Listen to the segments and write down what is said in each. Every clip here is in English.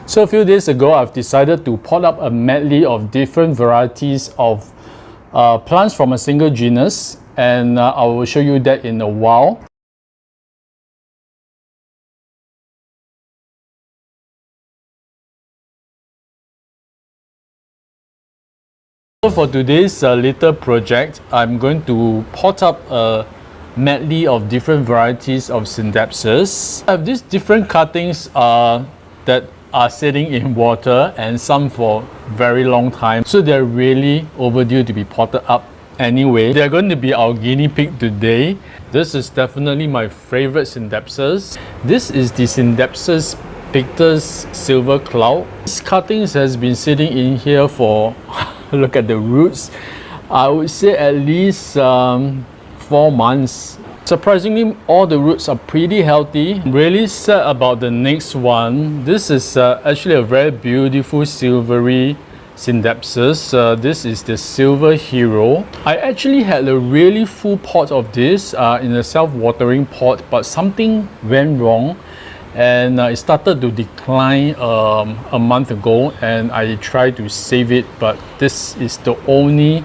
So a few days ago, I've decided to pot up a medley of different varieties of plants from a single genus, and I will show you that in a while. So for today's little project, I'm going to pot up a medley of different varieties of Scindapsus. I have these different cuttings that are sitting in water, and some for very long time, so they're really overdue to be potted up anyway. They're going to be our guinea pig today. This is definitely my favorite Scindapsus. This is the Scindapsus pictus silver cloud. This cuttings has been sitting in here for look at the roots, I would say at least 4 months. Surprisingly, all the roots are pretty healthy. I'm really sad about the next one. This is actually a very beautiful silvery Scindapsus. This is the Silver Hero. I actually had a really full pot of this in a self-watering pot, but something went wrong and it started to decline a month ago, and I tried to save it, but this is the only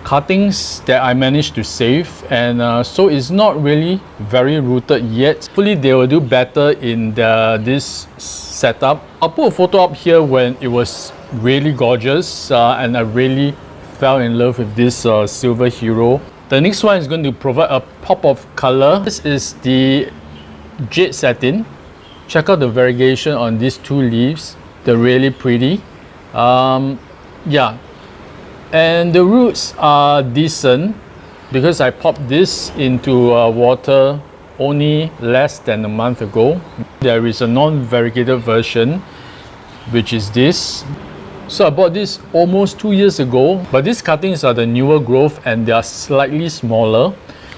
cuttings that I managed to save, and so it's not really very rooted yet. Hopefully they will do better in this setup. I'll put a photo up here when it was really gorgeous and I really fell in love with this Silver Hero. The next one is going to provide a pop of color. This is the jade satin. Check out the variegation on these 2 leaves. They're really pretty. Yeah, and the roots are decent because I popped this into water only less than a month ago. There is a non-variegated version, which is this. So I bought this almost 2 years ago, but these cuttings are the newer growth and they are slightly smaller.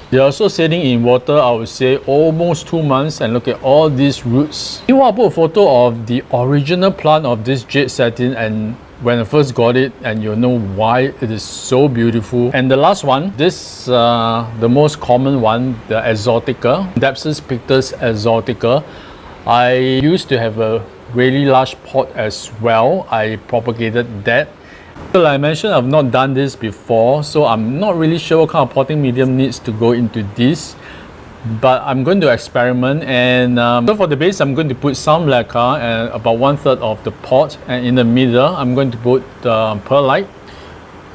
They're also sitting in water, I would say, almost 2 months, and look at all these roots. You want to put a photo of the original plant of this jade satin and when I first got it, and you'll know why it is so beautiful. And the last one, this the most common one, the Exotica, Scindapsus pictus Exotica. I used to have a really large pot as well. I propagated that. So like I mentioned, I've not done this before, so I'm not really sure what kind of potting medium needs to go into this, but I'm going to experiment. And so for the base, I'm going to put some lacquer and about 1/3 of the pot, and in the middle I'm going to put perlite,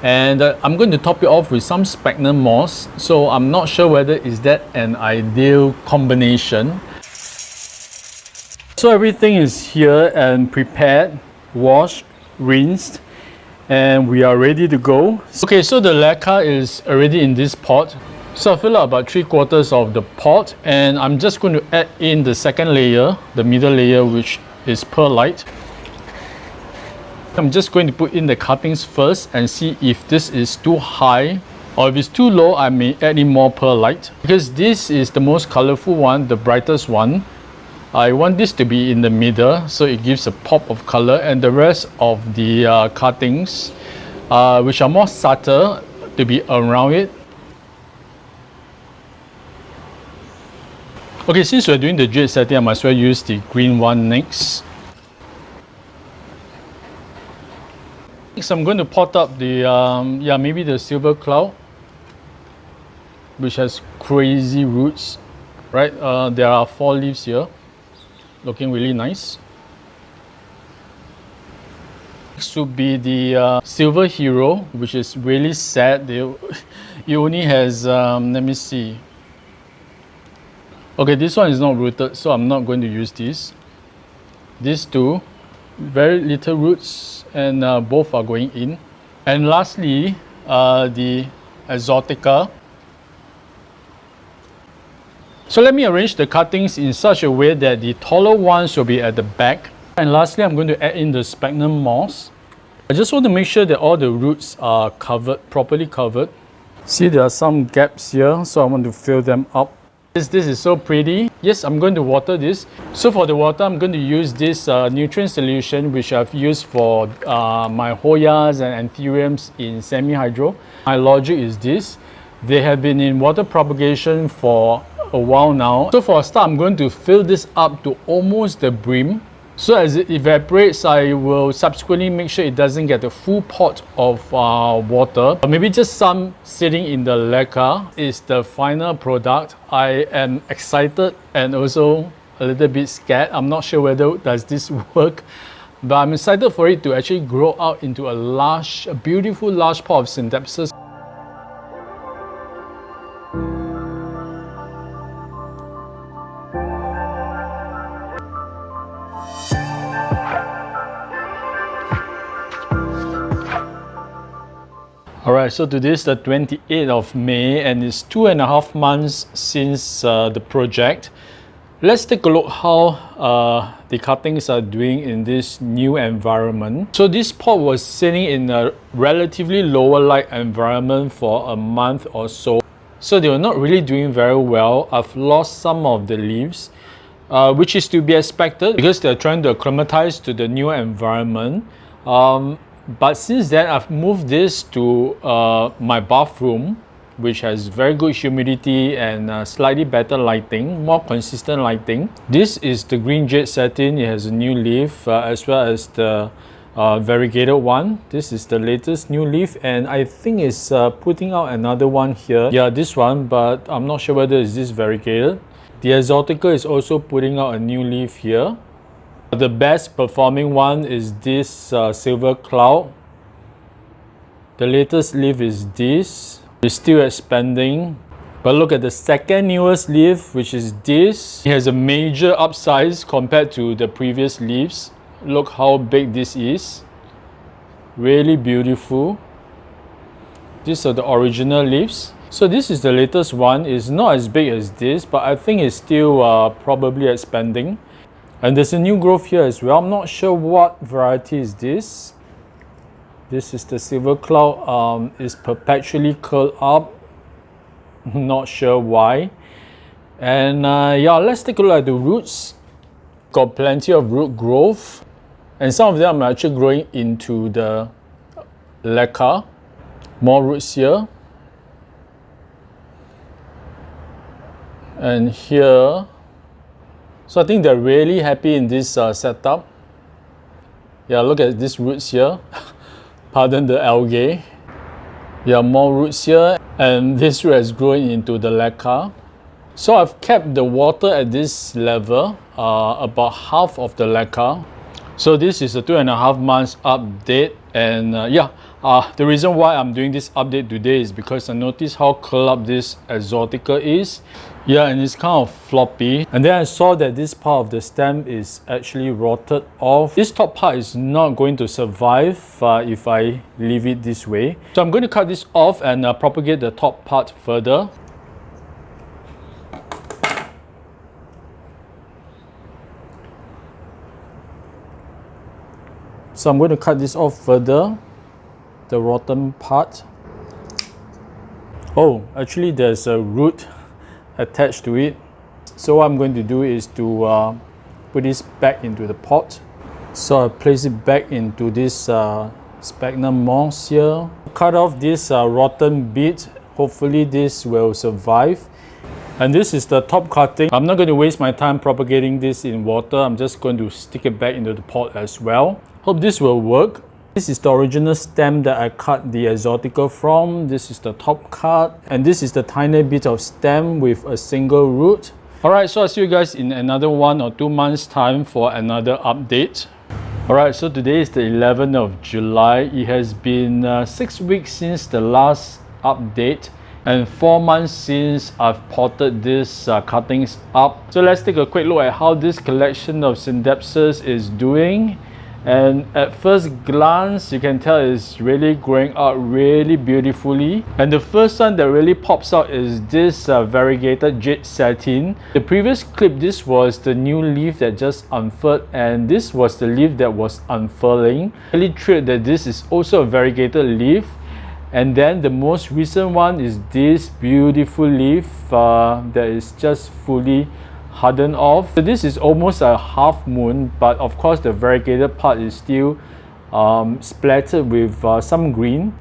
and I'm going to top it off with some sphagnum moss. So I'm not sure whether is that an ideal combination. So everything is here and prepared, washed, rinsed, and we are ready to go. Okay, so the lacquer is already in this pot. So I fill out about 3/4 of the pot, and I'm just going to add in the second layer, the middle layer, which is perlite. I'm just going to put in the cuttings first and see if this is too high, or if it's too low, I may add in more perlite. Because this is the most colorful one, the brightest one, I want this to be in the middle, so it gives a pop of color, and the rest of the cuttings, which are more subtle, to be around it. Okay, since we're doing the jade satin, I might as well use the green one next. Next, I'm going to pot up the, maybe the silver cloud, which has crazy roots, right? There are 4 leaves here. Looking really nice. Next would be the Silver Hero, which is really sad. It only has, let me see. Okay, this one is not rooted, so I'm not going to use this. These 2, very little roots, and both are going in. And lastly, the Exotica. So let me arrange the cuttings in such a way that the taller ones will be at the back. And lastly, I'm going to add in the sphagnum moss. I just want to make sure that all the roots are covered, properly covered. See, there are some gaps here, so I want to fill them up. This is so pretty. Yes, I'm going to water this. So for the water, I'm going to use this nutrient solution, which I've used for my Hoyas and Anthuriums in semi-hydro. My logic is this. They have been in water propagation for a while now. So for a start, I'm going to fill this up to almost the brim. So as it evaporates, I will subsequently make sure it doesn't get the full pot of water. Maybe just some sitting in the lacquer is the final product. I am excited and also a little bit scared. I'm not sure whether does this work, but I'm excited for it to actually grow out into a beautiful large pot of Scindapsus. Alright, so today is the 28th of May and it's 2.5 months since the project. Let's take a look how the cuttings are doing in this new environment. So this pot was sitting in a relatively lower light environment for a month or so. So they were not really doing very well. I've lost some of the leaves, which is to be expected because they're trying to acclimatize to the new environment. But since then, I've moved this to my bathroom, which has very good humidity and slightly better lighting, more consistent lighting. This is the green jade satin. It has a new leaf as well as the variegated one. This is the latest new leaf, and I think it's putting out another one here. Yeah, this one, but I'm not sure whether it's this variegated. The exotica is also putting out a new leaf here. The best performing one is this silver cloud. The latest leaf is this. It's still expanding. But look at the second newest leaf, which is this. It has a major upsize compared to the previous leaves. Look how big this is. Really beautiful. These are the original leaves. So this is the latest one. It's not as big as this, but I think it's still probably expanding. And there's a new growth here as well. I'm not sure what variety is this. This is the silver cloud. It's perpetually curled up. Not sure why. And yeah, let's take a look at the roots. Got plenty of root growth. And some of them are actually growing into the lacquer. More roots here. And here. So I think they're really happy in this setup. Yeah, look at these roots here. Pardon the algae. Yeah, more roots here. And this root has grown into the lacquer. So I've kept the water at this level, about half of the lacquer. So this is a 2.5 months update. And yeah, the reason why I'm doing this update today is because I noticed how curled up this exotica is. Yeah, and it's kind of floppy. And then I saw that this part of the stem is actually rotted off. This top part is not going to survive if I leave it this way. So I'm going to cut this off and propagate the top part further. So I'm going to cut this off further, the rotten part. Oh, actually there's a root attached to it. So what I'm going to do is to put this back into the pot. So I place it back into this sphagnum moss here. Cut off this rotten bit. Hopefully this will survive. And this is the top cutting. I'm not going to waste my time propagating this in water. I'm just going to stick it back into the pot as well. Hope this will work. This is the original stem that I cut the exotica from. This is the top cut. And this is the tiny bit of stem with a single root. Alright, so I'll see you guys in another 1 or 2 months time for another update. Alright, so today is the 11th of July. It has been 6 weeks since the last update and 4 months since I've potted these cuttings up. So let's take a quick look at how this collection of Scindapsus is doing. And at first glance, you can tell it's really growing out really beautifully. And the first one that really pops out is this variegated jade satin. The previous clip, this was the new leaf that just unfurled, and this was the leaf that was unfurling. Really thrilled that this is also a variegated leaf. And then the most recent one is this beautiful leaf that is just fully hardened off. So this is almost a half moon, but of course the variegated part is still splattered with some green.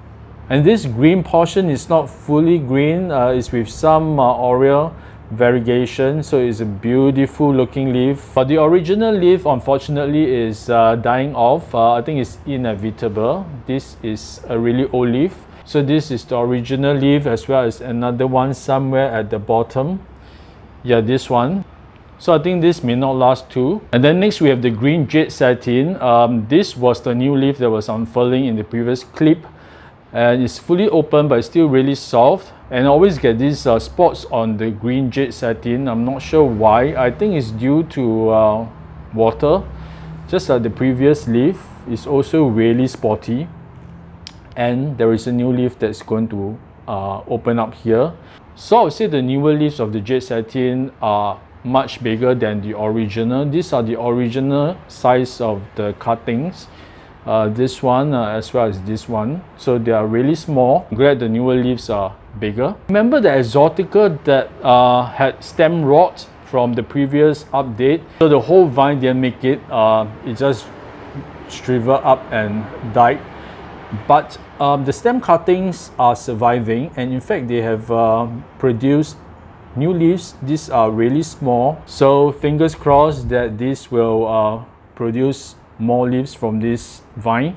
And this green portion is not fully green, it's with some aureole variegation, so it's a beautiful looking leaf. But the original leaf unfortunately is dying off. I think it's inevitable. This is a really old leaf. So this is the original leaf, as well as another one somewhere at the bottom. Yeah, this one. So I think this may not last too. And then next we have the green jade satin. This was the new leaf that was unfurling in the previous clip. And it's fully open, but it's still really soft. And I always get these spots on the green jade satin. I'm not sure why. I think it's due to water. Just like the previous leaf, it's also really spotty. And there is a new leaf that's going to open up here. So I would say the newer leaves of the jade satin are much bigger than the original. These are the original size of the cuttings. This one as well as this one. So they are really small. I'm glad the newer leaves are bigger. Remember the Exotica that had stem rot from the previous update? So the whole vine didn't make it. It just shriveled up and died. But the stem cuttings are surviving, and in fact they have produced new leaves. These are really small, so fingers crossed that this will produce more leaves from this vine.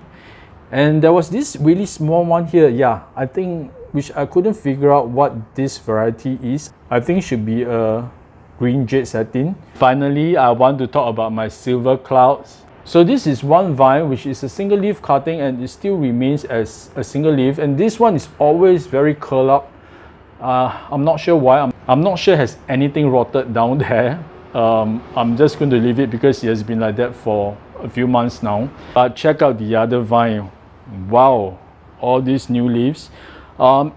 And there was this really small one here, yeah, I think, which I couldn't figure out what this variety is. I think it should be a green jade satin. Finally, I want to talk about my silver clouds. So this is one vine which is a single leaf cutting, and it still remains as a single leaf, and this one is always very curled up. I'm not sure why. I'm not sure has anything rotted down there. I'm just going to leave it because it has been like that for a few months now. But check out the other vine. Wow, all these new leaves.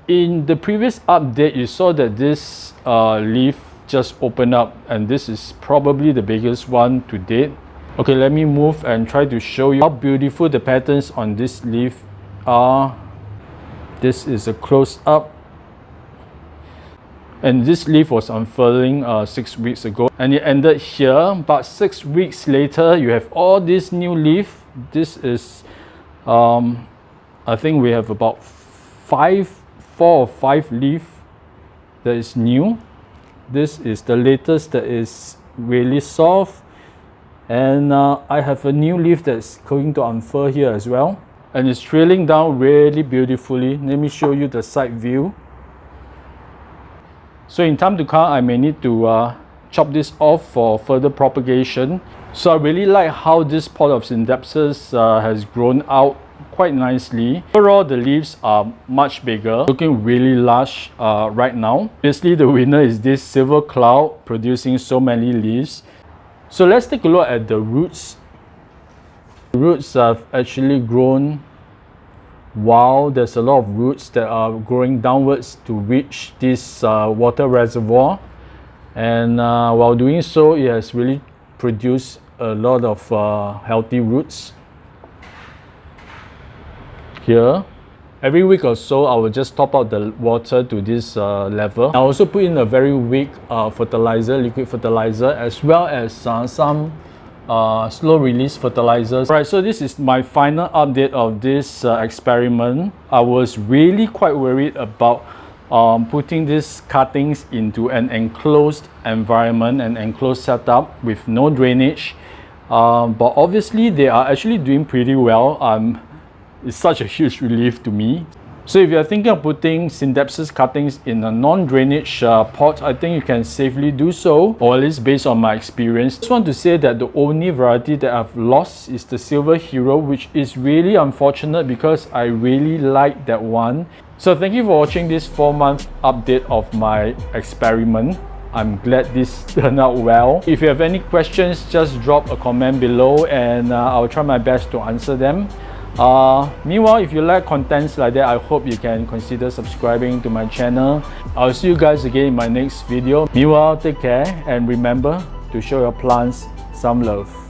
In the previous update, you saw that this leaf just opened up, and this is probably the biggest one to date. Okay, let me move and try to show you how beautiful the patterns on this leaf are. This is a close-up. And this leaf was unfurling 6 weeks ago, and it ended here. But 6 weeks later, you have all this new leaf. This is, I think we have about 4 or 5 leaf that is new. This is the latest that is really soft. And I have a new leaf that's going to unfurl here as well, and it's trailing down really beautifully. Let me show you the side view. So in time to come, I may need to chop this off for further propagation. So I really like how this pot of Scindapsus has grown out quite nicely. Overall, the leaves are much bigger, looking really lush right now. Obviously, the winner is this silver cloud, producing so many leaves. So let's take a look at the roots. The roots have actually grown. Wow, there's a lot of roots that are growing downwards to reach this water reservoir. And while doing so, it has really produced a lot of healthy roots. Here, every week or so, I will just top out the water to this level. I also put in a very weak fertilizer, liquid fertilizer, as well as some slow release fertilizers. Right, so this is my final update of this experiment. I was really quite worried about putting these cuttings into an enclosed environment, an enclosed setup with no drainage. But obviously they are actually doing pretty well. It's such a huge relief to me. So if you're thinking of putting Scindapsus cuttings in a non-drainage pot, I think you can safely do so, or at least based on my experience. I just want to say that the only variety that I've lost is the Silver Hero, which is really unfortunate because I really like that one. So thank you for watching this 4-month update of my experiment. I'm glad this turned out well. If you have any questions, just drop a comment below and I'll try my best to answer them. Meanwhile, if you like contents like that, I hope you can consider subscribing to my channel. I'll see you guys again in my next video. Meanwhile, take care and remember to show your plants some love.